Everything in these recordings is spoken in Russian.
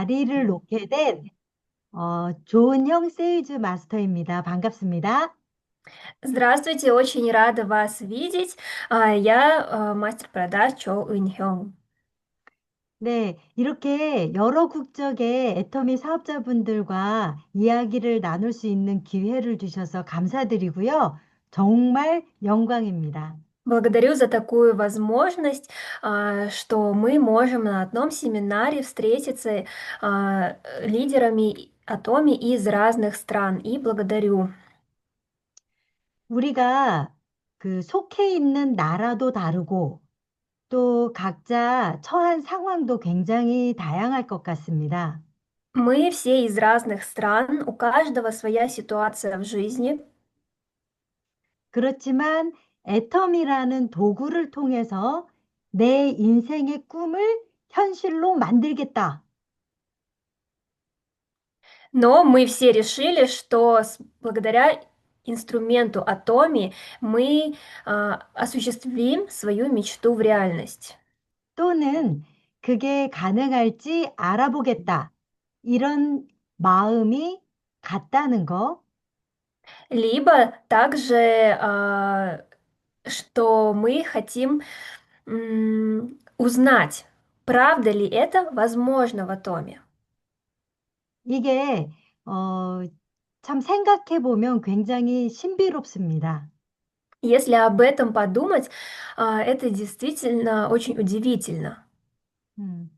자리를 놓게 된 조은형 세일즈 마스터입니다. 반갑습니다. Здравствуйте, очень рада вас видеть. Я мастер продаж Чо Ын-хён. 네, 이렇게 여러 국적의 애터미 사업자분들과 이야기를 на눌 수 있는 기회를 주셔서 감사드리고요. 정말 영광입니다. Благодарю за такую возможность, что мы можем на одном семинаре встретиться лидерами Атоми из разных стран. И благодарю. 우리가 그 속해 있는 나라도 다르고 또 각자 처한 상황도 굉장히 다양할 것 같습니다. Мы все из разных стран, у каждого своя ситуация в жизни. 그렇지만 애텀이라는 도구를 통해서 내 인생의 꿈을 현실로 만들겠다. Но мы все решили, что благодаря инструменту Atomi мы осуществим свою мечту в реальность. 또는 그게 가능할지 알아보겠다. 이런 마음이 같다는 거. Либо также, что мы хотим узнать, правда ли это возможно в Атоме. 이게 어, 참 생각해 보면 굉장히 신비롭습니다. Если об этом подумать, это действительно очень удивительно. 음,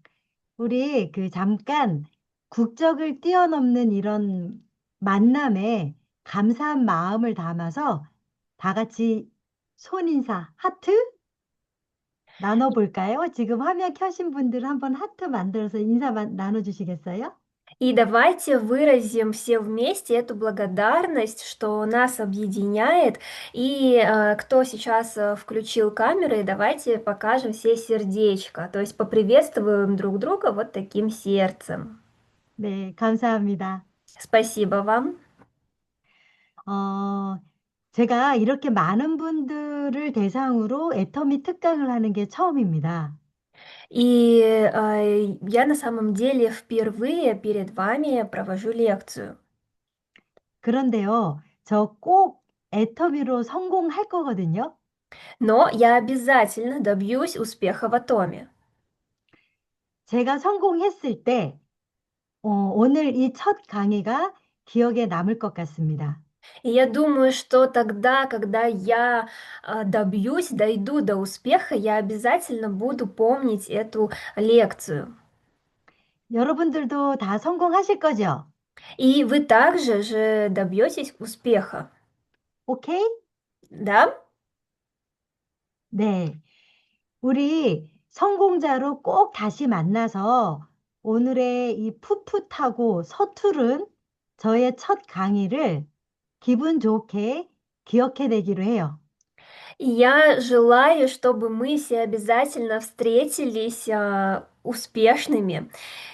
우리 그 잠깐 국적을 뛰어넘는 이런 만남에 감사한 마음을 담아서 다 같이 손인사, 하트 나눠볼까요? 지금 화면 켜신 분들 한번 하트 만들어서 인사 나눠주시겠어요? И давайте выразим все вместе эту благодарность, что нас объединяет. И кто сейчас включил камеры, давайте покажем все сердечко. То есть поприветствуем друг друга вот таким сердцем. 네, 감사합니다. Спасибо вам. 어, 제가 이렇게 많은 분들을 대상으로 애터미 특강을 하는 게 처음입니다. И я на самом деле впервые перед вами провожу лекцию. 그런데요, 저 꼭 애터미로 성공할 거거든요. Но я обязательно добьюсь успеха в Атоме. 제가 성공했을 때, 오늘 이 첫 강의가 기억에 남을 것 같습니다. И я думаю, что тогда, когда я добьюсь, дойду до успеха, я обязательно буду помнить эту лекцию. 여러분들도 다 성공하실 거죠? И вы также же добьетесь успеха, 오케이? да? 네. 우리 성공자로 꼭 다시 만나서 오늘의 이 풋풋하고 서투른 저의 첫 강의를 기분 좋게 기억해 내기로 해요. И я желаю, чтобы мы все обязательно встретились успешными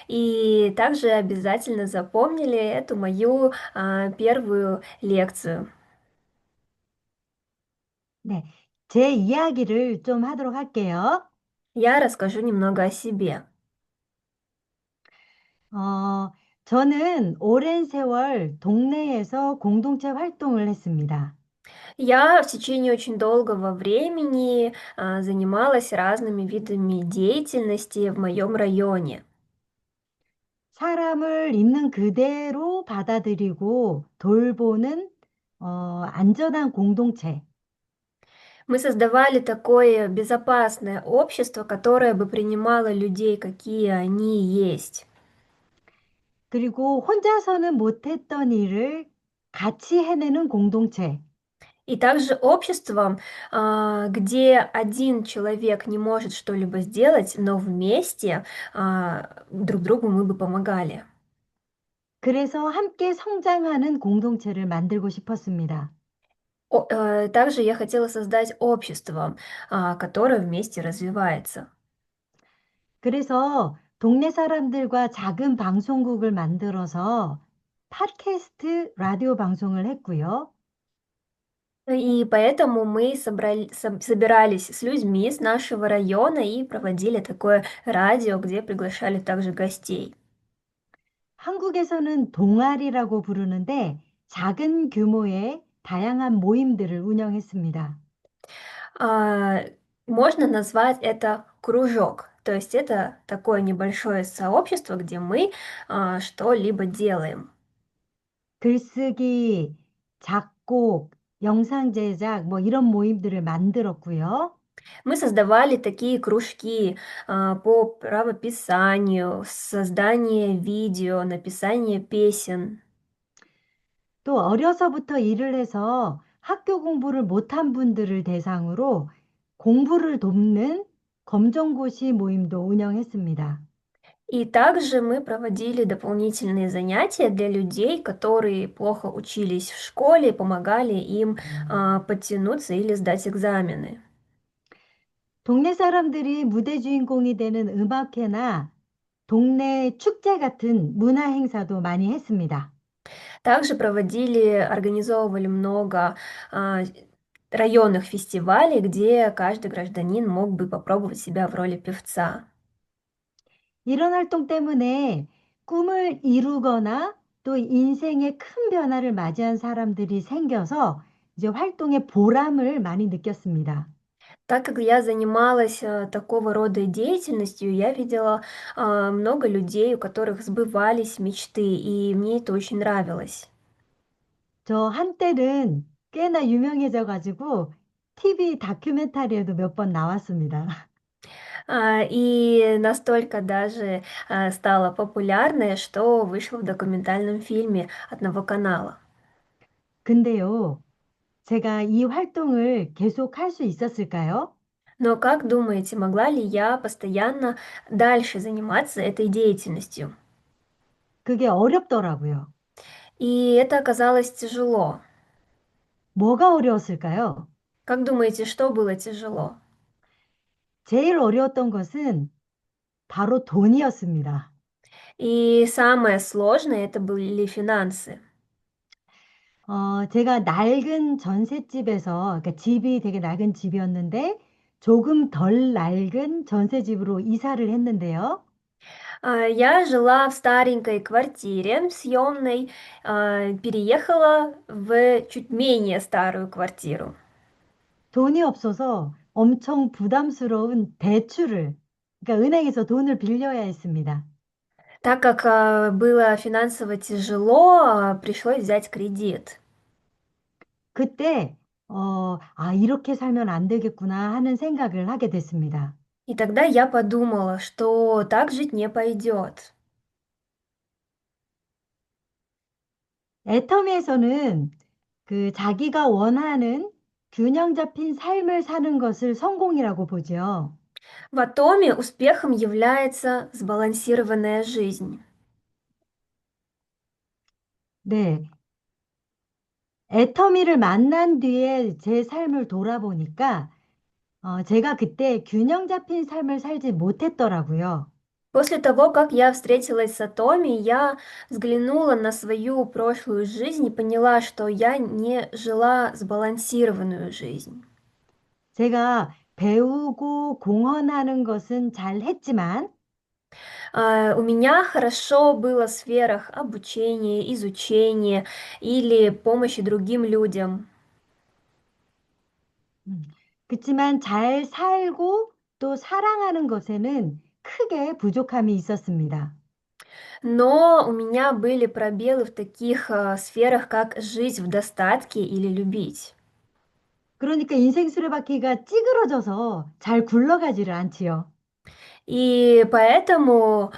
и также обязательно запомнили эту мою первую лекцию. 네. 제 이야기를 좀 하도록 할게요. Я расскажу немного о себе. 어, 저는 오랜 세월 동네에서 공동체 활동을 했습니다. Я в течение очень долгого времени занималась разными видами деятельности в моем районе. 사람을 있는 그대로 받아들이고 돌보는 안전한 공동체. Мы создавали такое безопасное общество, которое бы принимало людей, какие они есть. 그리고 혼자서는 못했던 일을 같이 해내는 공동체. И также обществом, где один человек не может что-либо сделать, но вместе друг другу мы бы помогали. 그래서 함께 성장하는 공동체를 만들고 싶었습니다. Также я хотела создать общество, которое вместе развивается. 그래서 동네 사람들과 작은 방송국을 만들어서 팟캐스트 라디오 방송을 했고요. И поэтому мы собирались с людьми с нашего района и проводили такое радио, где приглашали также гостей. 한국에서는 동아리라고 부르는데 작은 규모의 다양한 모임들을 운영했습니다. А, Можно назвать это кружок. То есть это такое небольшое сообщество, где мы что-либо делаем. 글쓰기, 작곡, 영상 제작, 뭐 이런 모임들을 만들었고요. Мы создавали такие кружки по правописанию, создание видео, написание песен. 또 어려서부터 일을 해서 학교 공부를 못한 분들을 대상으로 공부를 돕는 검정고시 모임도 운영했습니다. И также мы проводили дополнительные занятия для людей, которые плохо учились в школе, помогали им подтянуться или сдать экзамены. 동네 사람들이 무대 주인공이 되는 음악회나 동네 축제 같은 문화 행사도 많이 했습니다. Также организовывали много а, районных фестивалей, где каждый гражданин мог бы попробовать себя в роли певца. 이런 활동 때문에 꿈을 이루거나 또 인생의 큰 변화를 맞이한 사람들이 생겨서 이제 활동의 보람을 많이 느꼈습니다. Так как я занималась такого рода деятельностью, я видела много людей, у которых сбывались мечты, и мне это очень нравилось. 저 한때는 꽤나 유명해져 가지고 TV 다큐멘터리에도 몇 번 나왔습니다. И настолько даже стала популярной, что вышла в документальном фильме одного канала. 근데요, 제가 이 활동을 계속 할 수 있었을까요? Но как думаете, могла ли я постоянно дальше заниматься этой деятельностью? 그게 어렵더라고요. И это оказалось тяжело. 뭐가 어려웠을까요? Как думаете, что было тяжело? 제일 어려웠던 것은 바로 돈이었습니다. И самое сложное это были финансы. 제가 낡은 전셋집에서, 그러니까 집이 되게 낡은 집이었는데 조금 덜 낡은 전셋집으로 이사를 했는데요. Я жила в старенькой квартире съемной, переехала в чуть менее старую квартиру. 돈이 없어서 엄청 부담스러운 대출을, 그러니까 은행에서 돈을 빌려야 했습니다. Так как было финансово тяжело, пришлось взять кредит. 그때, 이렇게 살면 안 되겠구나 하는 생각을 하게 됐습니다. И тогда я подумала, что так жить не пойдет. 애터미에서는 그 자기가 원하는 균형 잡힌 삶을 사는 것을 성공이라고 보죠. В Атоме успехом является сбалансированная жизнь. 네. 애터미를 만난 뒤에 제 삶을 돌아보니까 제가 그때 균형 잡힌 삶을 살지 못했더라고요. После того, как я встретилась с Атоми, я взглянула на свою прошлую жизнь и поняла, что я не жила сбалансированную жизнь. 제가 배우고 공헌하는 것은 잘 했지만 У меня хорошо было в сферах обучения, изучения или помощи другим людям. 음, 그렇지만 잘 살고 또 사랑하는 것에는 크게 부족함이 있었습니다. Но у меня были пробелы в таких сферах, как жить в достатке или любить. 그러니까 인생 수레바퀴가 찌그러져서 잘 굴러가지를 않지요. И поэтому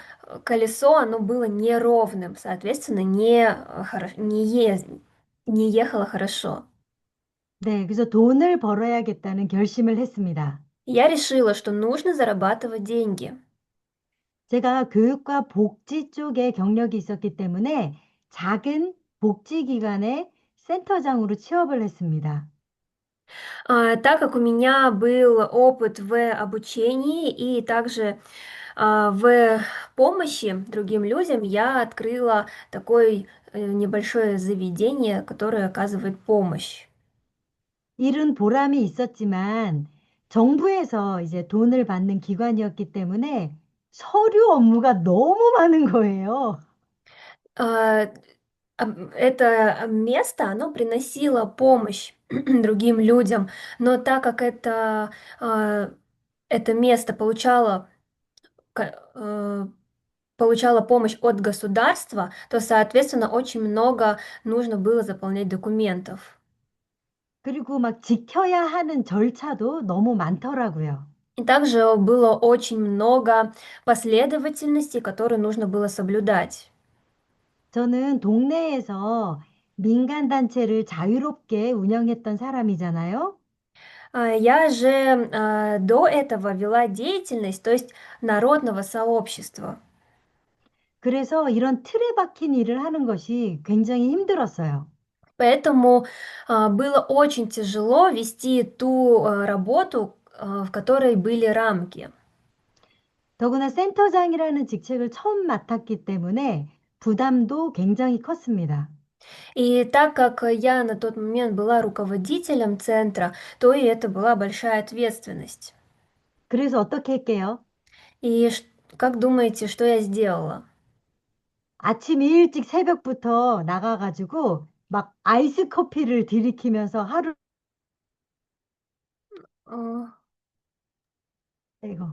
колесо, оно было неровным, соответственно, не ехало хорошо. 네, 그래서 돈을 벌어야겠다는 결심을 했습니다. Я решила, что нужно зарабатывать деньги. 제가 교육과 복지 쪽에 경력이 있었기 때문에 작은 복지기관의 센터장으로 취업을 했습니다. Так как у меня был опыт в обучении и также в помощи другим людям, я открыла такое небольшое заведение, которое оказывает помощь. 일은 보람이 있었지만 정부에서 이제 돈을 받는 기관이었기 때문에 서류 업무가 너무 많은 거예요. А, Это место, оно приносило помощь другим людям, но так как а, это место получало помощь от государства, то, соответственно, очень много нужно было заполнять документов. 그리고 막 지켜야 하는 절차도 너무 많더라고요. И также было очень много последовательностей, которые нужно было соблюдать. 저는 동네에서 민간단체를 자유롭게 운영했던 사람이잖아요. Я же до этого вела деятельность, то есть народного сообщества. 그래서 이런 틀에 박힌 일을 하는 것이 굉장히 힘들었어요. Поэтому было очень тяжело вести ту работу, в которой были рамки. 더구나 센터장이라는 직책을 처음 맡았기 때문에 부담도 굉장히 컸습니다. И так как я на тот момент была руководителем центра, то и это была большая ответственность. 그래서 어떻게 할게요? И как думаете, что я сделала? 아침 일찍 새벽부터 나가가지고 막 아이스 커피를 들이키면서 하루, А, 이거.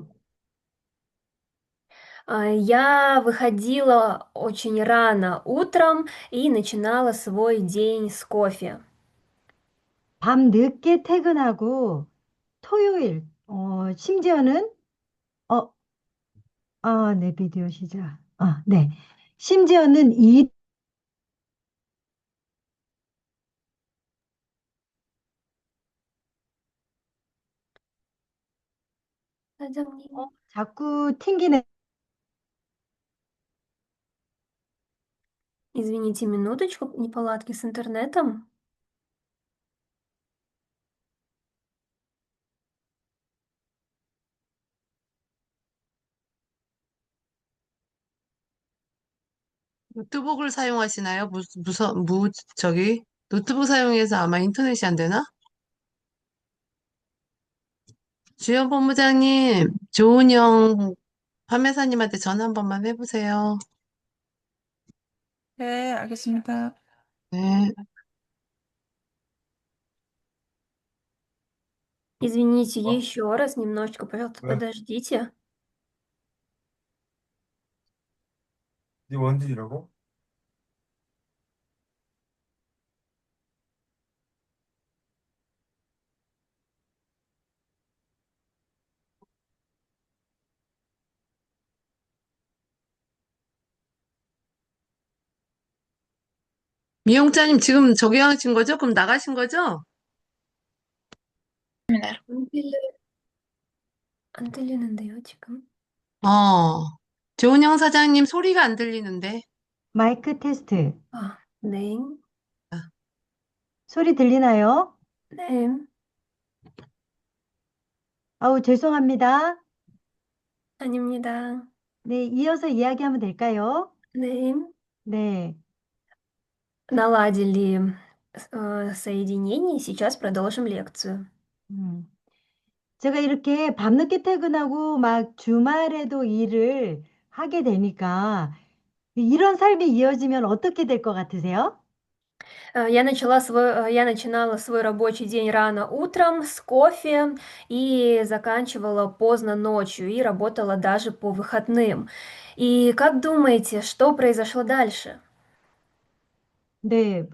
Я выходила очень рано утром и начинала свой день с кофе. 밤 늦게 퇴근하고 토요일, 심지어는, 어, 네, 비디오 시작. 네. 심지어는 사장님, 자꾸 튕기네. извините минуточку, неполадки с интернетом. 노트북을 사용하시나요? 노트북 사용해서 아마 인터넷이 안 되나? 주연 본부장님, 조은영 판매사님한테 전화 한 번만 해보세요. 네, 알겠습니다. 네. Извините еще раз, немножечко, пожалуйста, подождите. 네 원딜이라고? 미용자님 지금 저기 하신 거죠? 그럼 나가신 거죠? 안 들리는데요, 지금? 어. 조은영 사장님 소리가 안 들리는데. 마이크 테스트. 네, 소리 들리나요? 네, 아우, 죄송합니다. 아닙니다. 네, 이어서 이야기하면 될까요? 네, 네. наладили соединение, сейчас продолжим лекцию. 음. 제가 이렇게 밤늦게 퇴근하고 막 주말에도 일을 하게 되니까 이런 삶이 이어지면 어떻게 될 것 같으세요? Я начинала свой рабочий день рано утром с кофе и заканчивала поздно ночью и работала даже по выходным. И как думаете, что произошло дальше? 네,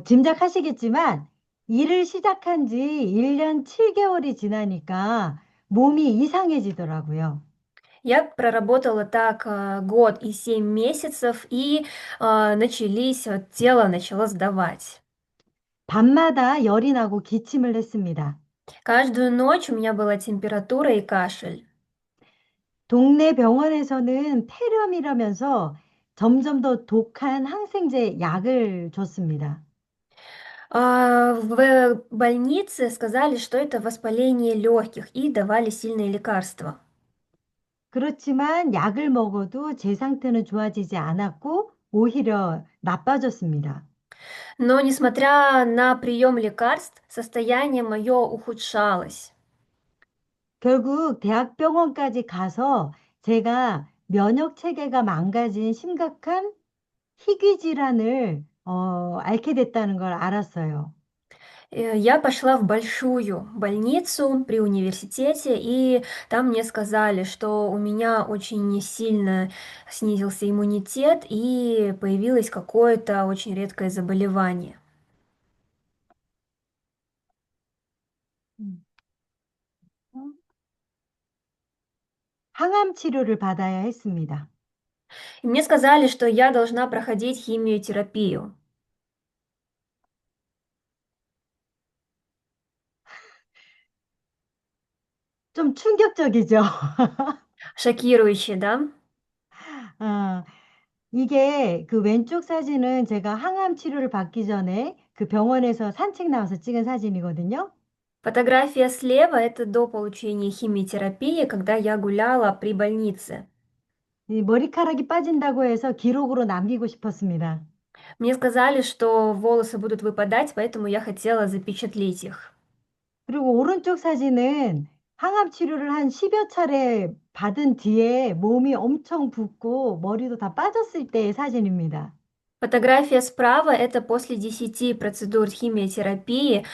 짐작하시겠지만 일을 시작한 지 1년 7개월이 지나니까 몸이 이상해지더라고요. Я проработала так год и 7 месяцев, и тело начало сдавать. 밤마다 열이 나고 기침을 했습니다. Каждую ночь у меня была температура и кашель. 동네 병원에서는 폐렴이라면서 점점 더 독한 항생제 약을 줬습니다. В больнице сказали, что это воспаление легких, и давали сильные лекарства. 그렇지만 약을 먹어도 제 상태는 좋아지지 않았고 오히려 나빠졌습니다. Но, несмотря на прием лекарств, состояние мое ухудшалось. 결국 대학병원까지 가서 제가 면역 체계가 망가진 심각한 희귀 질환을 앓게 됐다는 걸 알았어요. Я пошла в большую больницу при университете, и там мне сказали, что у меня очень сильно снизился иммунитет и появилось какое-то очень редкое заболевание. 음. 항암 치료를 받아야 했습니다. И мне сказали, что я должна проходить химиотерапию. 좀 충격적이죠? Шокирующе, да? 아, 이게 그 왼쪽 사진은 제가 항암 치료를 받기 전에 그 병원에서 산책 나와서 찍은 사진이거든요. Фотография слева– это до получения химиотерапии, когда я гуляла при больнице. 이 머리카락이 빠진다고 해서 기록으로 남기고 싶었습니다. Мне сказали, что волосы будут выпадать, поэтому я хотела запечатлеть их. 그리고 오른쪽 사진은 항암 치료를 한 10여 차례 받은 뒤에 몸이 엄청 붓고 머리도 다 빠졌을 때의 사진입니다. Фотография справа– это после 10 процедур химиотерапии,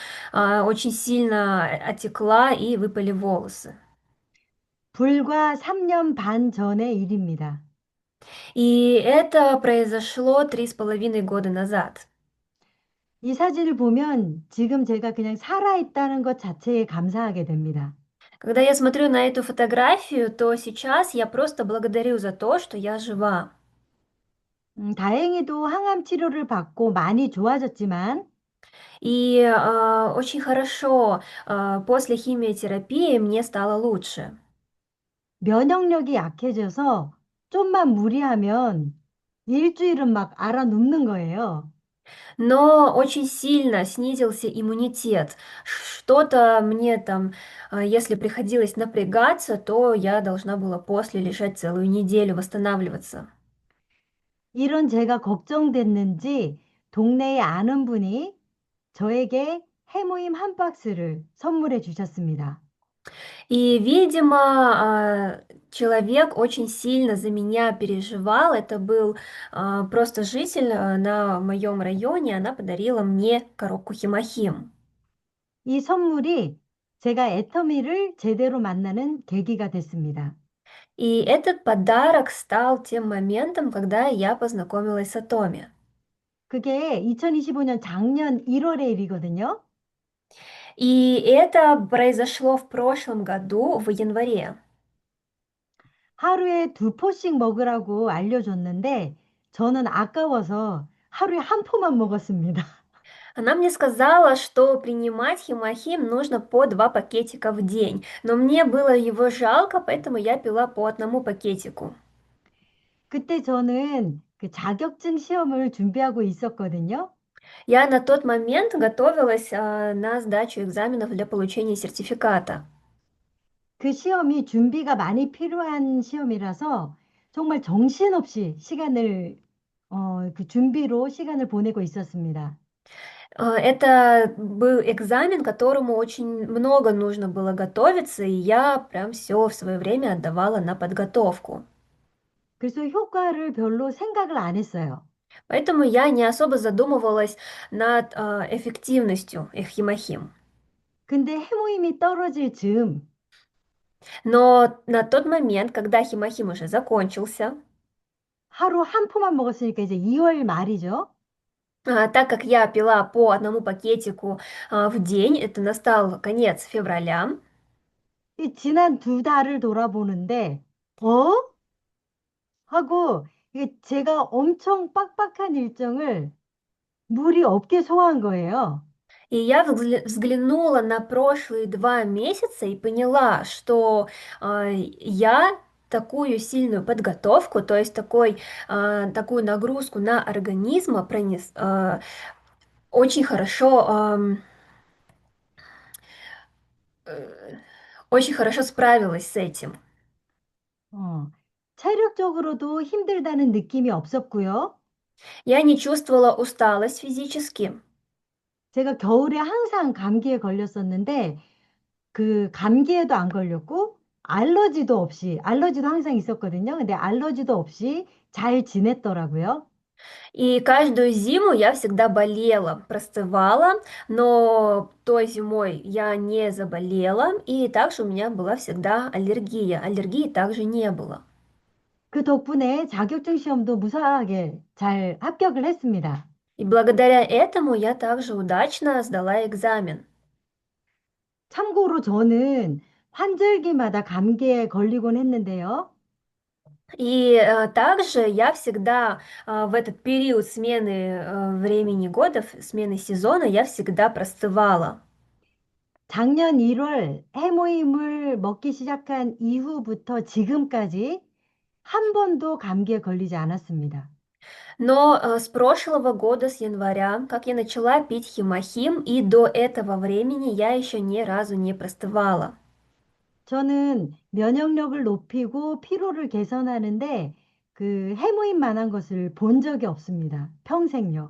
очень сильно отекла и выпали волосы. 불과 3년 반 전의 일입니다. И это произошло 3,5 года назад. 이 사진을 보면 지금 제가 그냥 살아있다는 것 자체에 감사하게 됩니다. Когда я смотрю на эту фотографию, то сейчас я просто благодарю за то, что я жива. 다행히도 항암 치료를 받고 많이 좋아졌지만 И очень хорошо, после химиотерапии мне стало лучше. 면역력이 약해져서 좀만 무리하면 일주일은 막 알아 눕는 거예요. Но очень сильно снизился иммунитет. Что-то мне там, если приходилось напрягаться, то я должна была после лежать целую неделю, восстанавливаться. 이런 제가 걱정됐는지 동네에 아는 분이 저에게 해모임 한 박스를 선물해 주셨습니다. И, видимо, человек очень сильно за меня переживал. Это был просто житель на моем районе. Она подарила мне коробку химохим. 이 선물이 제가 애터미를 제대로 만나는 계기가 됐습니다. И этот подарок стал тем моментом, когда я познакомилась с Атоми. 그게 2025년 작년 1월의 일이거든요. И это произошло в прошлом году, в январе. 하루에 2포씩 먹으라고 알려줬는데 저는 아까워서 하루에 한 포만 먹었습니다. Она мне сказала, что принимать химохим нужно по 2 пакетика в день, но мне было его жалко, поэтому я пила по 1 пакетику. 그때 저는 그 자격증 시험을 준비하고 있었거든요. Я на тот момент готовилась на сдачу экзаменов для получения сертификата. 그 시험이 준비가 많이 필요한 시험이라서 정말 정신없이 그 준비로 시간을 보내고 있었습니다. Это был экзамен, которому очень много нужно было готовиться, и я прям все в свое время отдавала на подготовку. 그래서 효과를 별로 생각을 안 했어요. Поэтому я не особо задумывалась над эффективностью химохим. 근데 해모임이 떨어질 즈음 Но на тот момент, когда химохим уже закончился, 하루 한 포만 먹었으니까 이제 2월 말이죠. так как я пила по 1 пакетику в день, это настал конец февраля, 이 지난 2달을 돌아보는데 어? 하고 이게 제가 엄청 빡빡한 일정을 무리 없게 소화한 거예요. и я взглянула на прошлые 2 месяца и поняла, что я такую сильную подготовку, то есть такую нагрузку на организм очень хорошо, э, очень хорошо справилась с этим. 어, 체력적으로도 힘들다는 느낌이 없었고요. Я не чувствовала усталость физически. 제가 겨울에 항상 감기에 걸렸었는데 그 감기에도 안 걸렸고 알러지도 항상 있었거든요. 근데 알러지도 없이 잘 지냈더라고요. И каждую зиму я всегда болела, простывала, но той зимой я не заболела, и также у меня была всегда аллергия. Аллергии также не было. 그 덕분에 자격증 시험도 무사하게 잘 합격을 했습니다. И благодаря этому я также удачно сдала экзамен. 참고로 저는 환절기마다 감기에 걸리곤 했는데요. И также я всегда в этот период смены времени года, смены сезона, я всегда простывала. 작년 1월 해모임을 먹기 시작한 이후부터 지금까지 한 번도 감기에 걸리지 않았습니다. Но с прошлого года, с января, как я начала пить химохим, и до этого времени я еще ни разу не простывала. 저는 면역력을 높이고 피로를 개선하는데 그 해모임만한 것을 본 적이 없습니다. 평생요.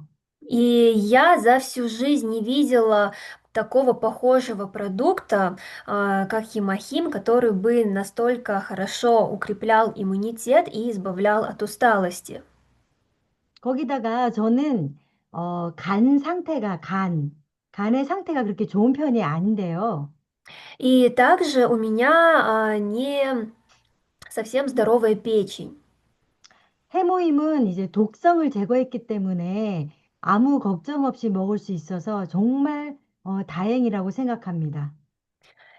И я за всю жизнь не видела такого похожего продукта, как химохим, который бы настолько хорошо укреплял иммунитет и избавлял от усталости. 거기다가 저는 간의 상태가 그렇게 좋은 편이 아닌데요. И также у меня не совсем здоровая печень. 해모임은 이제 독성을 제거했기 때문에 아무 걱정 없이 먹을 수 있어서 정말 다행이라고 생각합니다.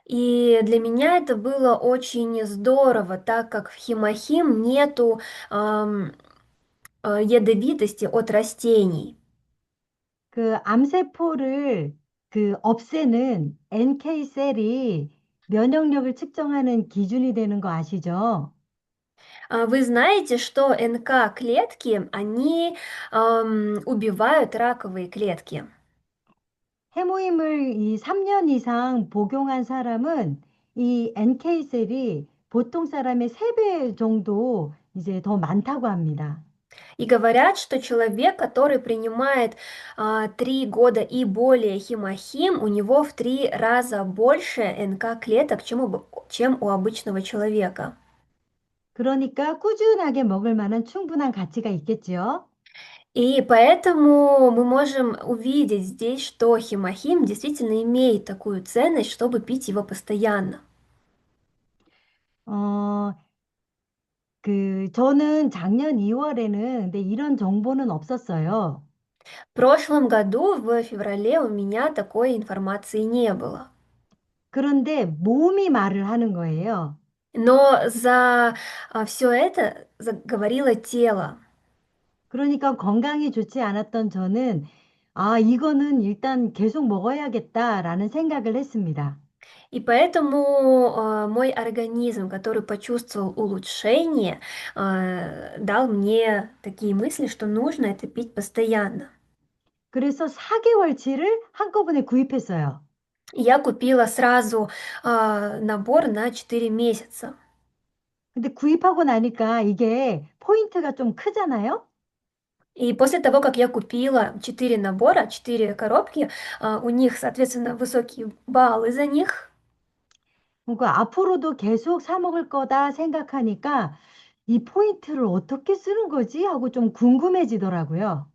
И для меня это было очень здорово, так как в химохим нету ядовитости от растений. 그 암세포를 없애는 NK 셀이 면역력을 측정하는 기준이 되는 거 아시죠? Вы знаете, что НК-клетки, они убивают раковые клетки. 해모임을 이 3년 이상 복용한 사람은 이 NK 셀이 보통 사람의 3배 정도 이제 더 많다고 합니다. И говорят, что человек, который принимает 3 года и более химохим, у него в 3 раза больше НК-клеток, чем у обычного человека. 그러니까 꾸준하게 먹을 만한 충분한 가치가 있겠지요. И поэтому мы можем увидеть здесь, что химохим действительно имеет такую ценность, чтобы пить его постоянно. 어, 저는 작년 2월에는 근데 이런 정보는 없었어요. В прошлом году, в феврале, у меня такой информации не было. 그런데 몸이 말을 하는 거예요. Но за все это говорило тело. 그러니까 건강이 좋지 않았던 저는 아, 이거는 일단 계속 먹어야겠다라는 생각을 했습니다. И поэтому мой организм, который почувствовал улучшение, дал мне такие мысли, что нужно это пить постоянно. 그래서 4개월치를 한꺼번에 구입했어요. Я купила сразу набор на 4 месяца. 근데 구입하고 나니까 이게 포인트가 좀 크잖아요? И после того, как я купила 4 набора, 4 коробки, у них, соответственно, высокие баллы за них. 그러니까 앞으로도 계속 사 먹을 거다 생각하니까 이 포인트를 어떻게 쓰는 거지? 하고 좀 궁금해지더라고요.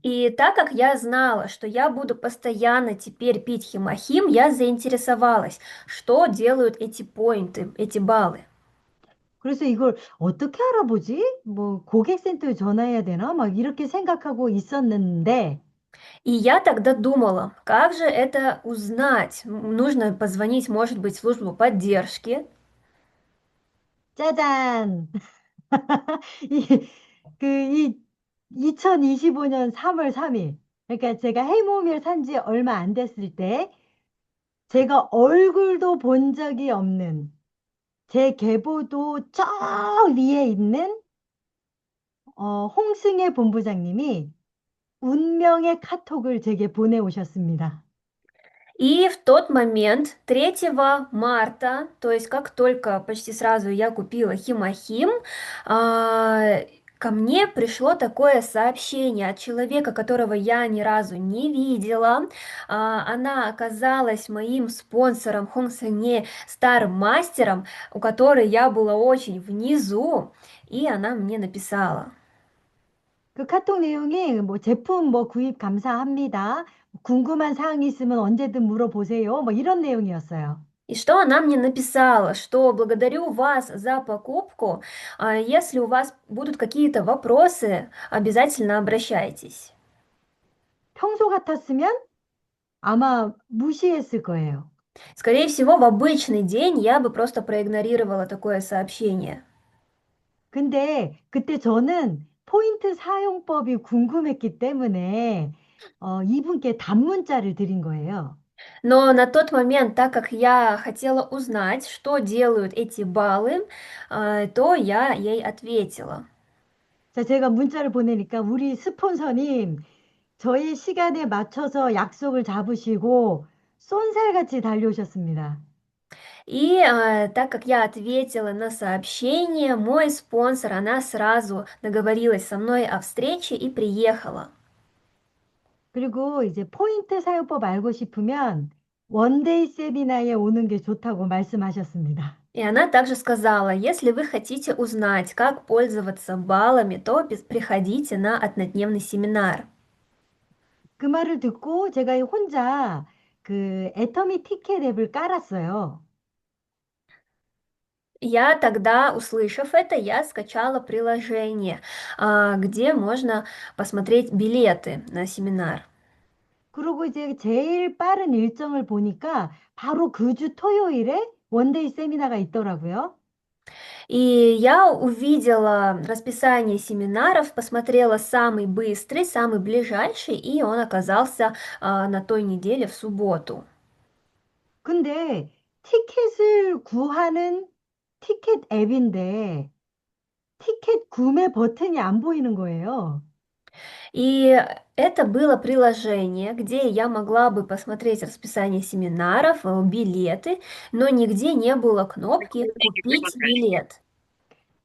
И так как я знала, что я буду постоянно теперь пить химохим, я заинтересовалась, что делают эти поинты, эти баллы. 그래서 이걸 어떻게 알아보지? 뭐 고객센터에 전화해야 되나? 막 이렇게 생각하고 있었는데 И я тогда думала, как же это узнать? Нужно позвонить, может быть, в службу поддержки. 짜잔! 이, 이 2025년 3월 3일. 그러니까 제가 해모밀 산지 얼마 안 됐을 때 제가 얼굴도 본 적이 없는 제 계보도 저 위에 있는 홍승혜 본부장님이 운명의 카톡을 제게 보내오셨습니다. И в тот момент, 3 марта, то есть как только почти сразу я купила химохим, ко мне пришло такое сообщение от человека, которого я ни разу не видела. Она оказалась моим спонсором, Хонсене, старым мастером, у которой я была очень внизу, и она мне написала. 그 카톡 내용이 뭐 제품 뭐 구입 감사합니다. 궁금한 사항이 있으면 언제든 물어보세요. 뭐 이런 내용이었어요. И что она мне написала, что благодарю вас за покупку, если у вас будут какие-то вопросы, обязательно обращайтесь. 평소 같았으면 아마 무시했을 거예요. Скорее всего, в обычный день я бы просто проигнорировала такое сообщение. 근데 그때 저는 포인트 사용법이 궁금했기 때문에 이분께 단문자를 드린 거예요. Но на тот момент, так как я хотела узнать, что делают эти баллы, то я ей ответила. 자, 제가 문자를 보내니까 우리 스폰서님 저희 시간에 맞춰서 약속을 잡으시고 쏜살같이 달려오셨습니다. И так как я ответила на сообщение, мой спонсор, она сразу договорилась со мной о встрече и приехала. 그리고 이제 포인트 사용법 알고 싶으면 원데이 세미나에 오는 게 좋다고 말씀하셨습니다. И она также сказала, если вы хотите узнать, как пользоваться баллами, то приходите на однодневный семинар. 그 말을 듣고 제가 혼자 그 애터미 티켓 앱을 깔았어요. Я тогда, услышав это, я скачала приложение, где можно посмотреть билеты на семинар. 그리고 이제 제일 빠른 일정을 보니까 바로 그 주 토요일에 원데이 세미나가 있더라고요. И я увидела расписание семинаров, посмотрела самый быстрый, самый ближайший, и он оказался на той неделе в субботу. 근데 티켓을 구하는 티켓 앱인데 티켓 구매 버튼이 안 보이는 거예요. И это было приложение, где я могла бы посмотреть расписание семинаров, билеты, но нигде не было кнопки «Купить билет».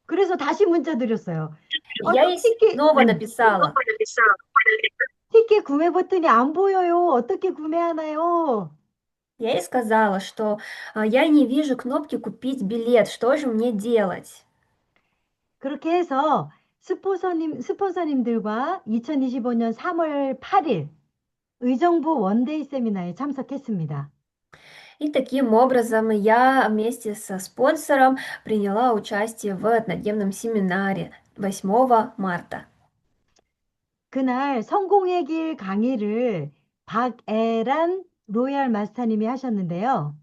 그래서 다시 문자 드렸어요. Я ей снова написала. 티켓 구매 버튼이 안 보여요. 어떻게 구매하나요? Я ей сказала, что я не вижу кнопки «Купить билет», что же мне делать? 그렇게 해서 스폰서님들과 2025년 3월 8일 의정부 원데이 세미나에 참석했습니다. И таким образом я вместе со спонсором приняла участие в однодневном семинаре 8 марта. 그날 성공의 길 강의를 박애란 로얄 마스터님이 하셨는데요.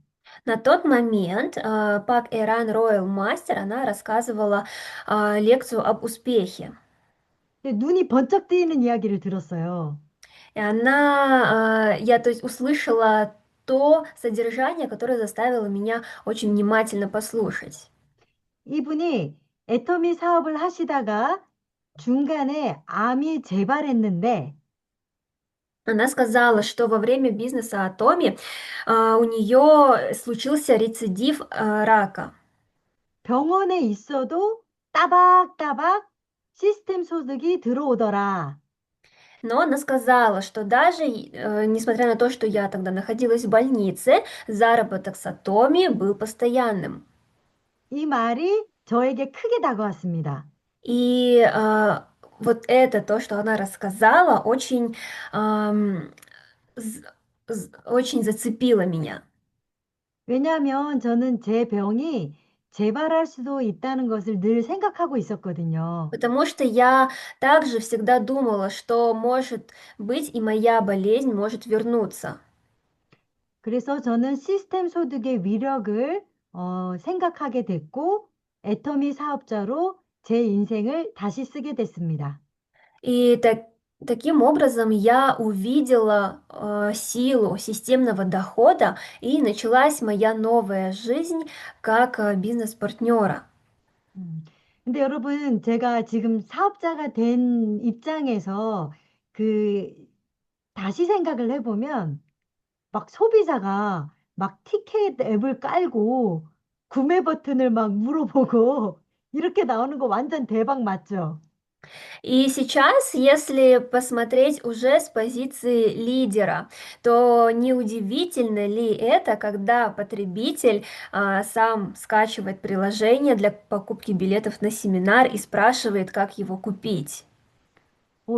На тот момент Пак Эран Роyal Мастер, она рассказывала лекцию об успехе. 눈이 번쩍 뜨이는 이야기를 들었어요. И я, то есть, услышала то содержание, которое заставило меня очень внимательно послушать. 이분이 애터미 사업을 하시다가 중간에 암이 재발했는데 Она сказала, что во время бизнеса Атоми у нее случился рецидив рака. 병원에 있어도 따박따박 시스템 소득이 들어오더라. Но она сказала, что даже несмотря на то, что я тогда находилась в больнице, заработок с Атоми был постоянным. 이 말이 저에게 크게 다가왔습니다. И вот это то, что она рассказала, очень, очень зацепило меня. 왜냐하면 저는 제 병이 재발할 수도 있다는 것을 늘 생각하고 있었거든요. Потому что я также всегда думала, что, может быть, и моя болезнь может вернуться. 그래서 저는 시스템 소득의 위력을 생각하게 됐고 애터미 사업자로 제 인생을 다시 쓰게 됐습니다. И таким образом я увидела силу системного дохода, и началась моя новая жизнь как бизнес-партнера. 근데 여러분, 제가 지금 사업자가 된 입장에서 다시 생각을 해보면 막 소비자가 막 티켓 앱을 깔고 구매 버튼을 막 물어보고 이렇게 나오는 거 완전 대박 맞죠? И сейчас, если посмотреть уже с позиции лидера, то неудивительно ли это, когда потребитель сам скачивает приложение для покупки билетов на семинар и спрашивает, как его купить?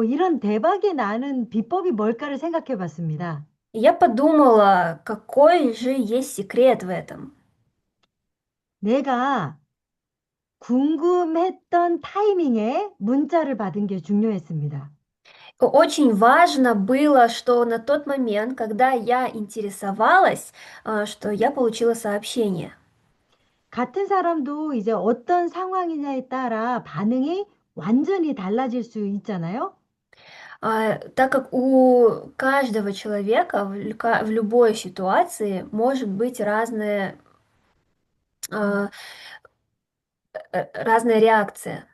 이런 대박이 나는 비법이 뭘까를 생각해 봤습니다. И я подумала, какой же есть секрет в этом. 내가 궁금했던 타이밍에 문자를 받은 게 중요했습니다. Очень важно было, что на тот момент, когда я интересовалась, что я получила сообщение. 같은 사람도 이제 어떤 상황이냐에 따라 반응이 완전히 달라질 수 있잖아요. Так как у каждого человека в любой ситуации может быть а, разная реакция.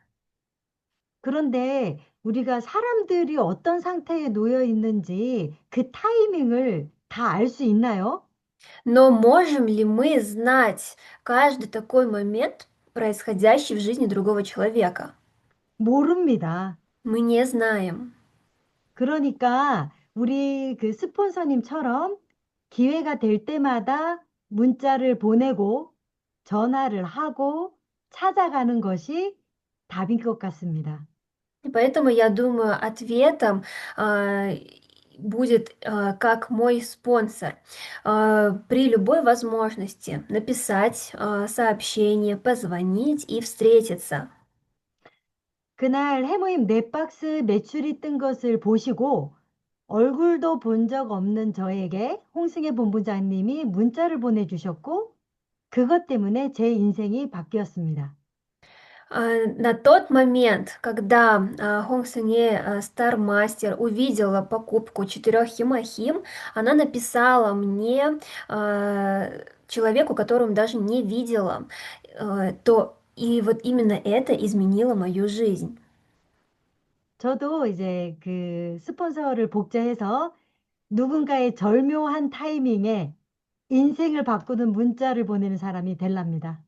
그런데 우리가 사람들이 어떤 상태에 놓여 있는지 그 타이밍을 다 알 수 있나요? Но можем ли мы знать каждый такой момент, происходящий в жизни другого человека? 모릅니다. Мы не знаем. 그러니까 우리 그 스폰서님처럼 기회가 될 때마다 문자를 보내고 전화를 하고 찾아가는 것이 답인 것 같습니다. И поэтому я думаю, ответом а, будет как мой спонсор при любой возможности написать сообщение, позвонить и встретиться. 그날 해모임 네 박스 매출이 뜬 것을 보시고 얼굴도 본 적 없는 저에게 홍승혜 본부장님이 문자를 보내주셨고 그것 때문에 제 인생이 바뀌었습니다. На тот момент, когда Хong Сенье Star Master увидела покупку 4 химохим, она написала мне, человеку, которого даже не видела, то и вот именно это изменило мою жизнь. 저도 이제 그 스폰서를 복제해서 누군가의 절묘한 타이밍에 인생을 바꾸는 문자를 보내는 사람이 될랍니다.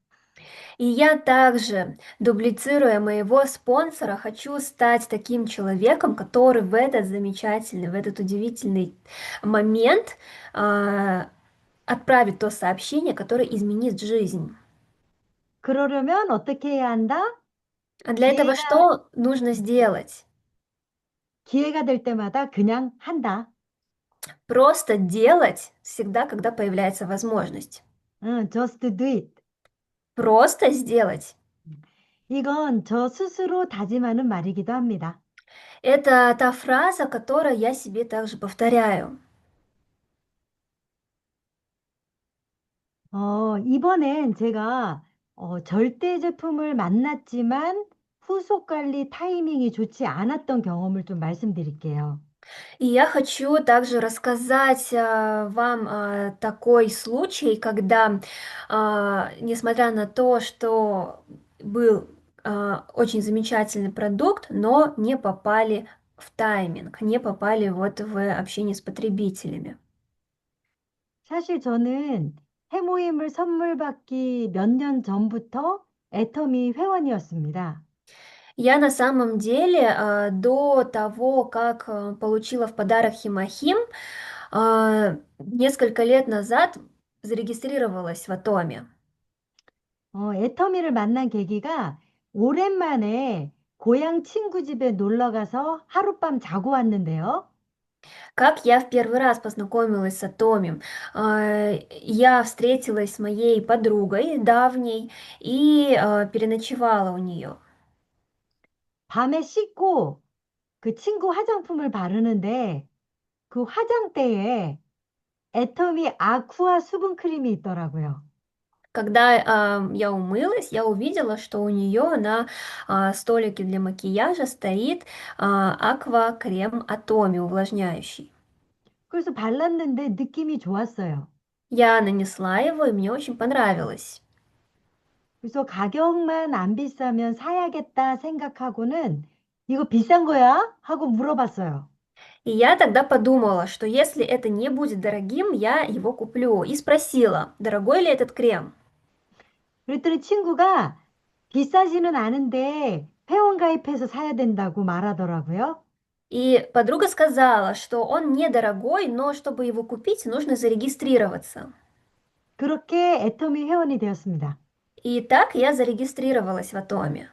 И я также, дублицируя моего спонсора, хочу стать таким человеком, который в этот замечательный, в этот удивительный момент отправит то сообщение, которое изменит жизнь. 그러려면 어떻게 해야 한다? А для этого 기회가, что нужно сделать? 기회가 될 때마다 그냥 한다. Просто делать всегда, когда появляется возможность. 응, just do it. Просто сделать. 이건 저 스스로 다짐하는 말이기도 합니다. Это та фраза, которую я себе также повторяю. 이번엔 제가 절대 제품을 만났지만 후속 관리 타이밍이 좋지 않았던 경험을 좀 말씀드릴게요. И я хочу также рассказать вам такой случай, когда, несмотря на то, что был очень замечательный продукт, но не попали в тайминг, не попали вот в общение с потребителями. 사실 저는 해모임을 선물 받기 몇 년 전부터 애터미 회원이었습니다. Я на самом деле до того, как получила в подарок Химохим, несколько лет назад зарегистрировалась в Атоме. 애터미를 만난 계기가 오랜만에 고향 친구 집에 놀러 가서 하룻밤 자고 왔는데요. Как я в первый раз познакомилась с Атомим? Я встретилась с моей подругой давней и переночевала у нее. 밤에 씻고 그 친구 화장품을 바르는데 그 화장대에 애터미 아쿠아 수분 크림이 있더라고요. Когда я умылась, я увидела, что у нее на столике для макияжа стоит аква крем Атоми увлажняющий. 그래서 발랐는데 느낌이 좋았어요. Я нанесла его, и мне очень понравилось. 그래서 가격만 안 비싸면 사야겠다 생각하고는 이거 비싼 거야? 하고 물어봤어요. И я тогда подумала, что если это не будет дорогим, я его куплю. И спросила, дорогой ли этот крем? 그랬더니 친구가 비싸지는 않은데 회원가입해서 사야 된다고 말하더라고요. И подруга сказала, что он недорогой, но чтобы его купить, нужно зарегистрироваться. 그렇게 애터미 회원이 되었습니다. И так я зарегистрировалась в Атоме.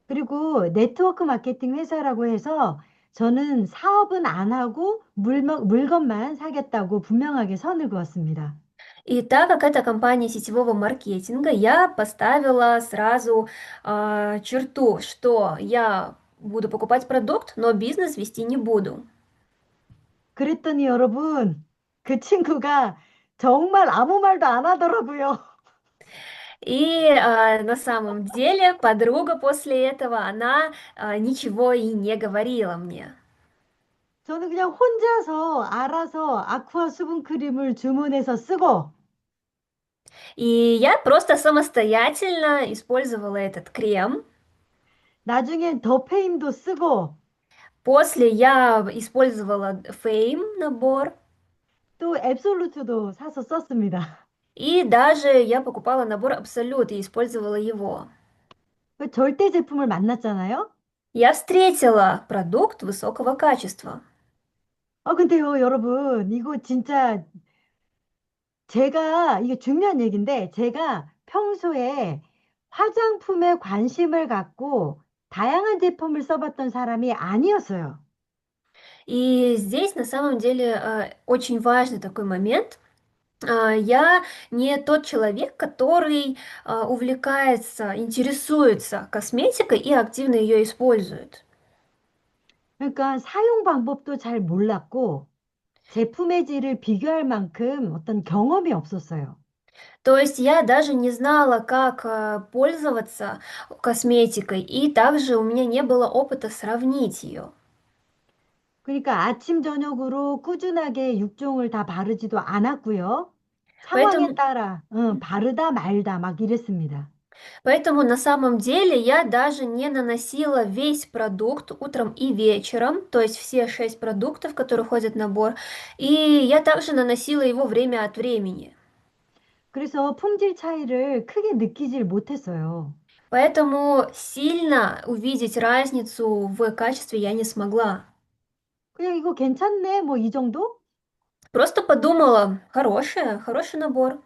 그리고 네트워크 마케팅 회사라고 해서 저는 사업은 안 하고 물건만 사겠다고 분명하게 선을 그었습니다. И так как это компания сетевого маркетинга, я поставила сразу черту, что я буду покупать продукт, но бизнес вести не буду. 그랬더니 여러분, 그 친구가 정말 아무 말도 안 하더라고요. И на самом деле подруга после этого, она ничего и не говорила мне. 저는 그냥 혼자서 알아서 아쿠아 수분크림을 주문해서 쓰고, И я просто самостоятельно использовала этот крем. 나중엔 더페임도 쓰고, После я использовала Fame набор. 또 앱솔루트도 사서 썼습니다. И даже я покупала набор Absolute и использовала его. 그 절대 제품을 만났잖아요? Я встретила продукт высокого качества. 근데요, 여러분, 이거 진짜 이게 중요한 얘기인데, 제가 평소에 화장품에 관심을 갖고 다양한 제품을 써봤던 사람이 아니었어요. И здесь на самом деле очень важный такой момент. Я не тот человек, который увлекается, интересуется косметикой и активно ее использует. 그러니까 사용 방법도 잘 몰랐고, 제품의 질을 비교할 만큼 어떤 경험이 없었어요. То есть я даже не знала, как пользоваться косметикой, и также у меня не было опыта сравнить ее. 그러니까 아침, 저녁으로 꾸준하게 6종을 다 바르지도 않았고요. 상황에 Поэтому, 따라 바르다 말다 막 이랬습니다. поэтому на самом деле я даже не наносила весь продукт утром и вечером, то есть все 6 продуктов, которые входят в набор, и я также наносила его время от времени. 그래서 품질 차이를 크게 느끼질 못했어요. Поэтому сильно увидеть разницу в качестве я не смогла. 그냥 이거 괜찮네, 뭐 이 정도? Просто подумала, хороший набор.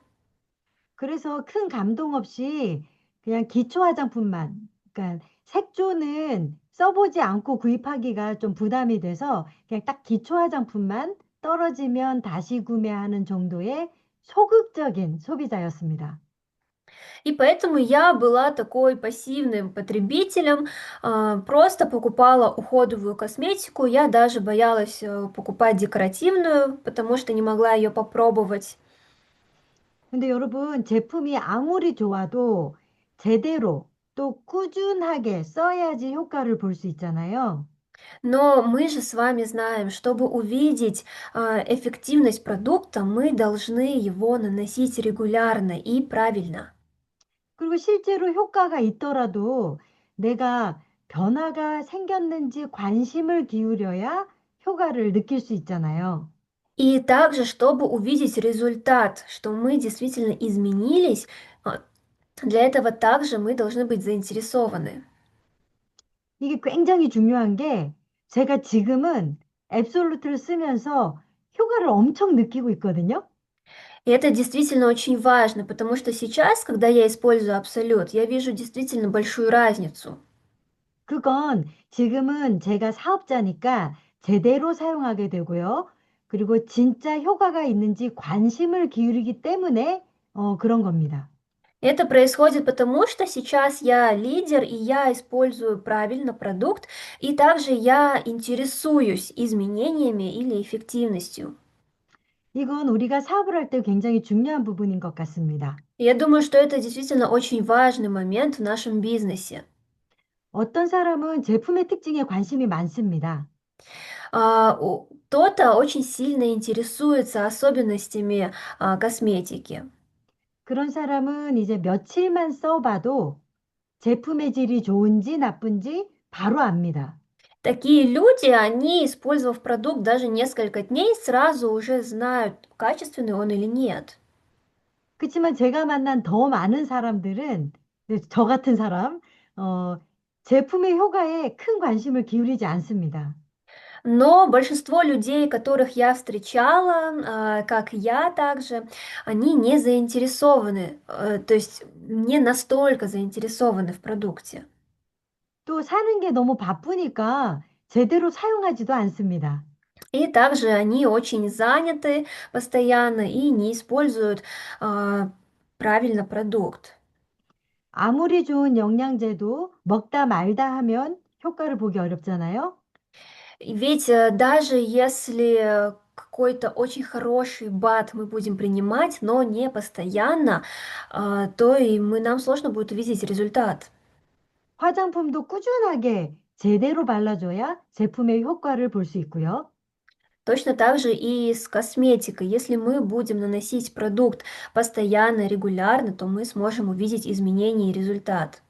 그래서 큰 감동 없이 그냥 기초 화장품만, 그러니까 색조는 써보지 않고 구입하기가 좀 부담이 돼서 그냥 딱 기초 화장품만 떨어지면 다시 구매하는 정도의 소극적인 소비자였습니다. И поэтому я была такой пассивным потребителем, просто покупала уходовую косметику. Я даже боялась покупать декоративную, потому что не могла ее попробовать. 근데 여러분, 제품이 아무리 좋아도 제대로 또 꾸준하게 써야지 효과를 볼 수 있잖아요. Но мы же с вами знаем, чтобы увидеть эффективность продукта, мы должны его наносить регулярно и правильно. 그리고 실제로 효과가 있더라도 내가 변화가 생겼는지 관심을 기울여야 효과를 느낄 수 있잖아요. И также, чтобы увидеть результат, что мы действительно изменились, для этого также мы должны быть заинтересованы. 이게 굉장히 중요한 게 제가 지금은 앱솔루트를 쓰면서 효과를 엄청 느끼고 있거든요. И это действительно очень важно, потому что сейчас, когда я использую Абсолют, я вижу действительно большую разницу. 그건 지금은 제가 사업자니까 제대로 사용하게 되고요. 그리고 진짜 효과가 있는지 관심을 기울이기 때문에 그런 겁니다. Это происходит потому, что сейчас я лидер, и я использую правильно продукт, и также я интересуюсь изменениями или эффективностью. 이건 우리가 사업을 할 때 굉장히 중요한 부분인 것 같습니다. И я думаю, что это действительно очень важный момент в нашем бизнесе. 어떤 사람은 제품의 특징에 관심이 많습니다. Кто-то очень сильно интересуется особенностями косметики. 그런 사람은 이제 며칠만 써봐도 제품의 질이 좋은지 나쁜지 바로 압니다. Такие люди, они, использовав продукт даже несколько дней, сразу уже знают, качественный он или нет. 그렇지만 제가 만난 더 많은 사람들은 저 같은 사람, 제품의 효과에 큰 관심을 기울이지 않습니다. Но большинство людей, которых я встречала, как я также, они не заинтересованы, то есть не настолько заинтересованы в продукте. 또 사는 게 너무 바쁘니까 제대로 사용하지도 않습니다. И также они очень заняты постоянно и не используют а, правильно продукт. 아무리 좋은 영양제도 먹다 말다 하면 효과를 보기 어렵잖아요. Ведь даже если какой-то очень хороший БАД мы будем принимать, но не постоянно, то и нам сложно будет увидеть результат. 화장품도 꾸준하게 제대로 발라줘야 제품의 효과를 볼 수 있고요. Точно так же и с косметикой. Если мы будем наносить продукт постоянно, регулярно, то мы сможем увидеть изменения и результат.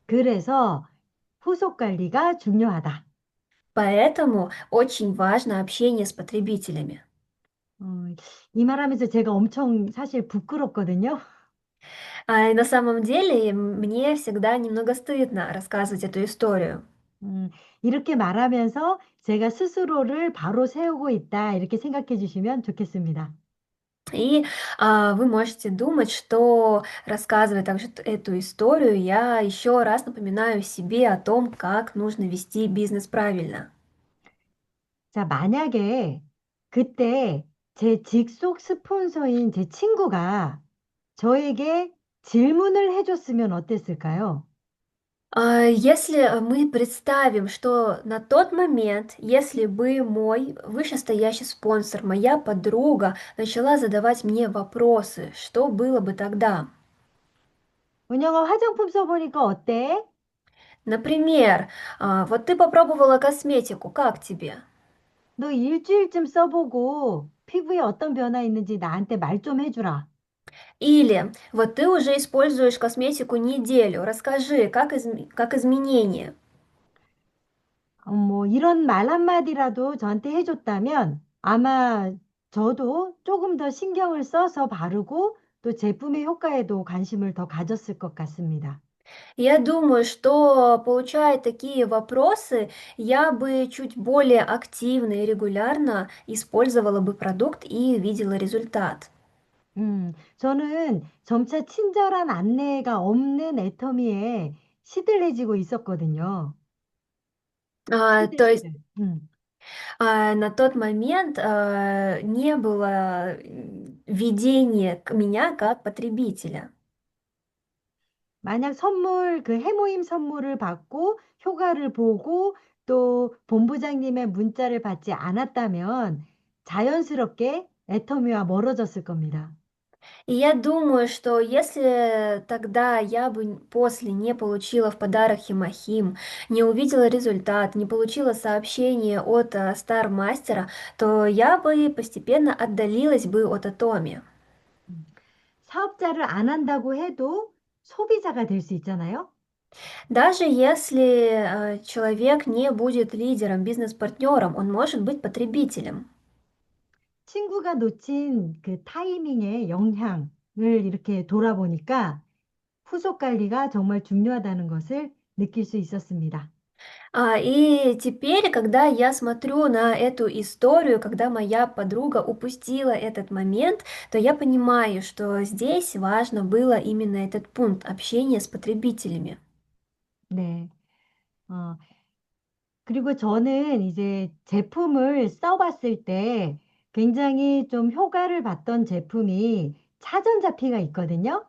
그래서 후속 관리가 중요하다. Поэтому очень важно общение с потребителями. 어, 이 말하면서 제가 엄청 사실 부끄럽거든요. На самом деле, мне всегда немного стыдно рассказывать эту историю. 이렇게 말하면서 제가 스스로를 바로 세우고 있다, 이렇게 생각해 주시면 좋겠습니다. И вы можете думать, что рассказывая также эту историю, я еще раз напоминаю себе о том, как нужно вести бизнес правильно. 자, 만약에 그때 제 직속 스폰서인 제 친구가 저에게 질문을 해줬으면 어땠을까요? Если мы представим, что на тот момент, если бы мой вышестоящий спонсор, моя подруга начала задавать мне вопросы, что было бы тогда? 은영아, 화장품 써보니까 어때? Например, вот ты попробовала косметику, как тебе? 너 일주일쯤 써보고 피부에 어떤 변화 있는지 나한테 말 좀 해주라. Или вот ты уже используешь косметику неделю, расскажи, как изменения. 뭐 이런 말 한마디라도 저한테 해줬다면 아마 저도 조금 더 신경을 써서 바르고 또 제품의 효과에도 관심을 더 가졌을 것 같습니다. Я думаю, что, получая такие вопросы, я бы чуть более активно и регулярно использовала бы продукт и видела результат. 저는 점차 친절한 안내가 없는 애터미에 시들해지고 있었거든요. То есть 시들. 음. на тот момент не было ведения к меня как потребителя. 만약 선물, 그 해모임 선물을 받고 효과를 보고 또 본부장님의 문자를 받지 않았다면 자연스럽게 애터미와 멀어졌을 겁니다. И я думаю, что если тогда я бы после не получила в подарок химохим, не увидела результат, не получила сообщение от Стармастера, то я бы постепенно отдалилась бы от Атоми. 사업자를 안 한다고 해도 소비자가 될 수 있잖아요. Даже если человек не будет лидером, бизнес-партнером, он может быть потребителем. 친구가 놓친 그 타이밍의 영향을 이렇게 돌아보니까 후속 관리가 정말 중요하다는 것을 느낄 수 있었습니다. И теперь, когда я смотрю на эту историю, когда моя подруга упустила этот момент, то я понимаю, что здесь важно было именно этот пункт общения с потребителями. 네. 어, 그리고 저는 이제 제품을 써봤을 때 굉장히 좀 효과를 봤던 제품이 차전자피가 있거든요.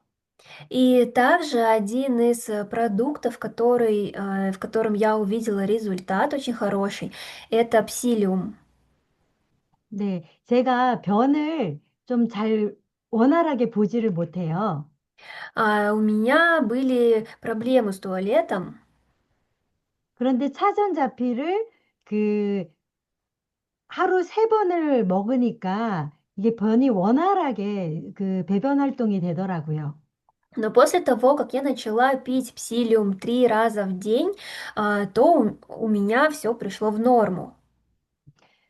И также один из продуктов, в котором я увидела результат очень хороший, это псилиум. 네, 제가 변을 좀 잘 원활하게 보지를 못해요. У меня были проблемы с туалетом. 그런데 차전자피를 그 하루 3번을 먹으니까 이게 변이 원활하게 그 배변 활동이 되더라고요. Но после того, как я начала пить псилиум 3 раза в день, то у меня все пришло в норму.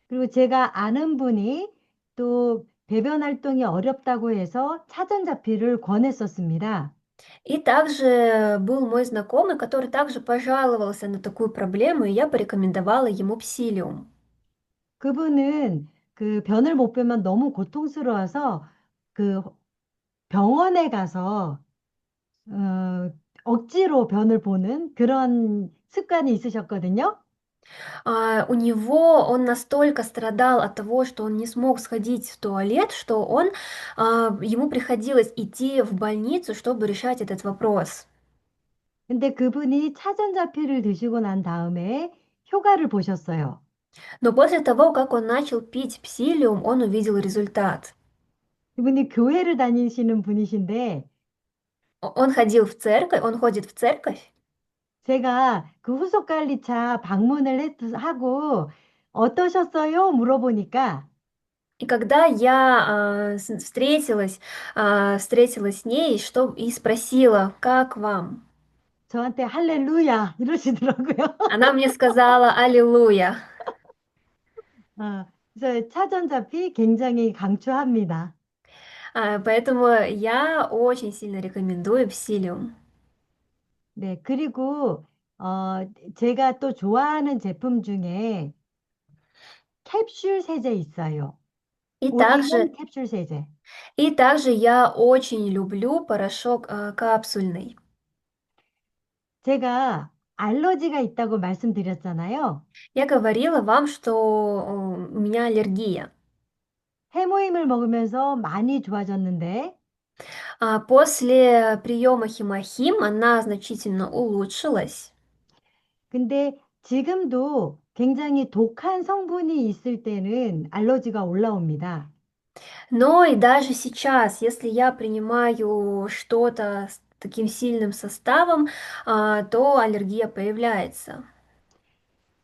그리고 제가 아는 분이 또 배변 활동이 어렵다고 해서 차전자피를 권했었습니다. И также был мой знакомый, который также пожаловался на такую проблему, и я порекомендовала ему псилиум. 그분은 그 변을 못 빼면 너무 고통스러워서 그 병원에 가서 억지로 변을 보는 그런 습관이 있으셨거든요. У него он настолько страдал от того, что он не смог сходить в туалет, что ему приходилось идти в больницу, чтобы решать этот вопрос. 근데 그분이 차전자피를 드시고 난 다음에 효과를 보셨어요. Но после того, как он начал пить псилиум, он увидел результат. 이분이 교회를 다니시는 분이신데 Он ходил в церковь, он ходит в церковь. 제가 그 후속관리차 방문을 하고 어떠셨어요? 물어보니까 И когда я встретилась с ней и спросила, как вам? 저한테 할렐루야 이러시더라고요. Она мне сказала «Аллилуйя». 그래서 차전자피 굉장히 강추합니다. Поэтому я очень сильно рекомендую псилиум. 네, 그리고 제가 또 좋아하는 제품 중에 캡슐 세제 있어요. И 올인원 также, 캡슐 세제. и также я очень люблю порошок капсульный. 제가 알러지가 있다고 말씀드렸잖아요. Я говорила вам, что у меня аллергия. 해모임을 먹으면서 많이 좋아졌는데 После приема химохим она значительно улучшилась. 근데 지금도 굉장히 독한 성분이 있을 때는 알러지가 올라옵니다. Но и даже сейчас, если я принимаю что-то с таким сильным составом, то аллергия появляется.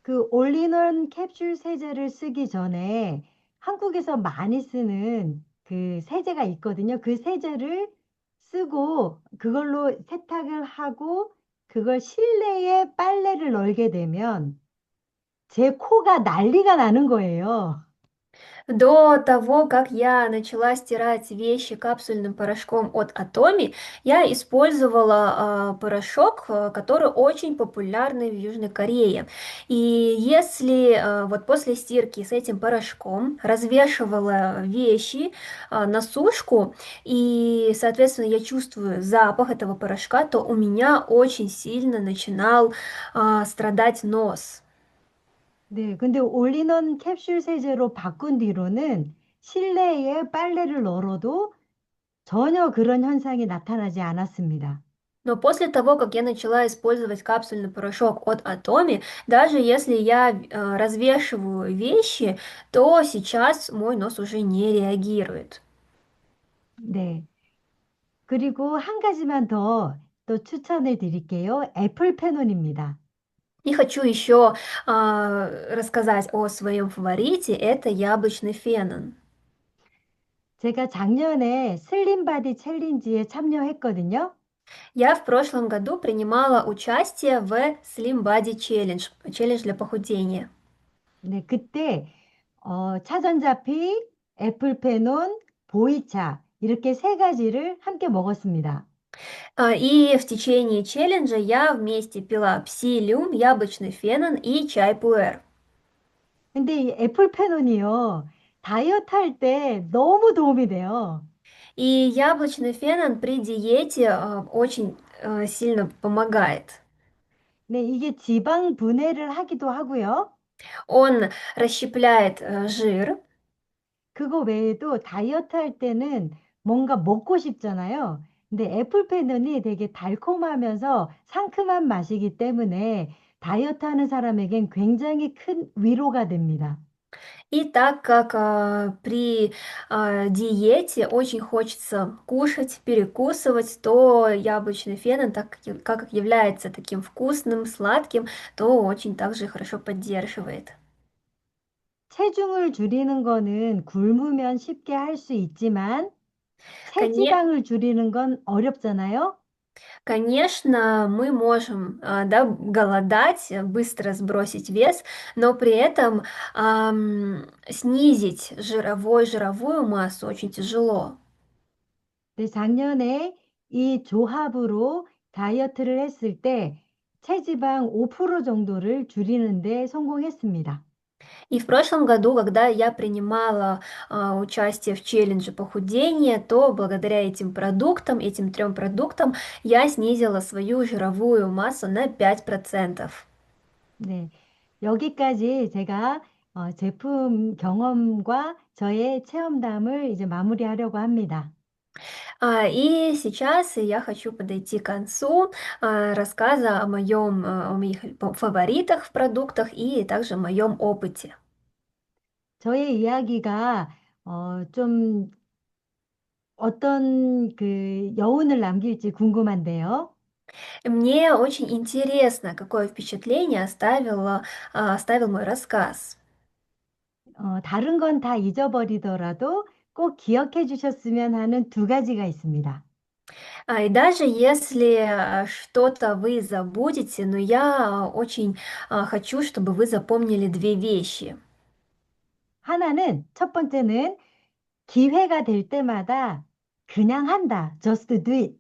그 올인원 캡슐 세제를 쓰기 전에 한국에서 많이 쓰는 그 세제가 있거든요. 그 세제를 쓰고 그걸로 세탁을 하고 그걸 실내에 빨래를 널게 되면 제 코가 난리가 나는 거예요. До того, как я начала стирать вещи капсульным порошком от Atomi, я использовала порошок, который очень популярный в Южной Корее. И если вот после стирки с этим порошком развешивала вещи на сушку, и, соответственно, я чувствую запах этого порошка, то у меня очень сильно начинал страдать нос. 네, 근데 올인원 캡슐 세제로 바꾼 뒤로는 실내에 빨래를 널어도 전혀 그런 현상이 나타나지 않았습니다. Но после того, как я начала использовать капсульный порошок от Atomi, даже если я развешиваю вещи, то сейчас мой нос уже не реагирует. 네. 그리고 한 가지만 더 또 추천을 드릴게요. 애플 페논입니다. И хочу еще рассказать о своем фаворите, это яблочный фенон. 제가 작년에 슬림 바디 챌린지에 참여했거든요. Я в прошлом году принимала участие в Slim Body Challenge, челлендж для похудения. 네, 그때 차전자피, 애플 페논, 보이차 이렇게 세 가지를 함께 먹었습니다. И в течение челленджа я вместе пила псилиум, яблочный фенон и чай пуэр. 근데 이 애플 페논이요. 다이어트 할 때 너무 도움이 돼요. И яблочный фенон при диете очень сильно помогает. 네, 이게 지방 분해를 하기도 하고요. Он расщепляет жир, 그거 외에도 다이어트 할 때는 뭔가 먹고 싶잖아요. 근데 애플 페논이 되게 달콤하면서 상큼한 맛이기 때문에 다이어트 하는 사람에겐 굉장히 큰 위로가 됩니다. и так как при диете очень хочется кушать, перекусывать, то яблочный фенон, как является таким вкусным, сладким, то очень также хорошо поддерживает. 체중을 줄이는 거는 굶으면 쉽게 할 수 있지만 Коне- 체지방을 줄이는 건 어렵잖아요. Конечно, мы можем, да, голодать, быстро сбросить вес, но при этом снизить жировую массу очень тяжело. 네, 작년에 이 조합으로 다이어트를 했을 때 체지방 5% 정도를 줄이는데 성공했습니다. И в прошлом году, когда я принимала участие в челлендже похудения, то благодаря этим трем продуктам, я снизила свою жировую массу на 5%. 네. 여기까지 제가 제품 경험과 저의 체험담을 이제 마무리하려고 합니다. И сейчас я хочу подойти к концу рассказа о моих фаворитах в продуктах и также моем опыте. 저의 이야기가 좀 어떤 그 여운을 남길지 궁금한데요. Мне очень интересно, какое впечатление оставил мой рассказ. 다른 건 다 잊어버리더라도 꼭 기억해 주셨으면 하는 두 가지가 있습니다. И даже если что-то вы забудете, но я очень хочу, чтобы вы запомнили две вещи. 하나는, 첫 번째는 기회가 될 때마다 그냥 한다. Just do it.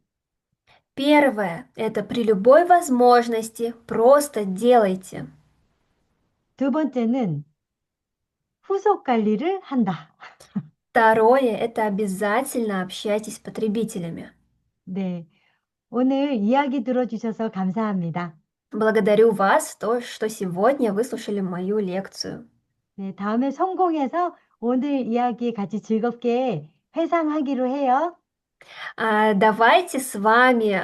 Первое– это при любой возможности просто делайте. 두 번째는 후속 관리를 한다. Второе– это обязательно общайтесь с потребителями. 네. 오늘 이야기 들어주셔서 감사합니다. Благодарю вас, что сегодня выслушали мою лекцию. 네, 다음에 성공해서 오늘 이야기 같이 즐겁게 회상하기로 해요. Давайте с вами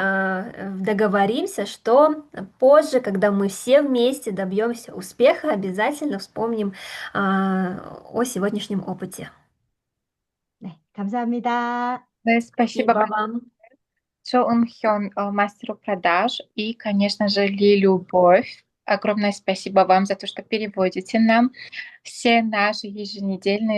договоримся, что позже, когда мы все вместе добьемся успеха, обязательно вспомним о сегодняшнем опыте. 네, 감사합니다. Да, спасибо Спасибо вам. Чо Ун Хён, мастеру продаж, и, конечно же, Ли Любовь. Огромное спасибо вам за то, что переводите нам все наши еженедельные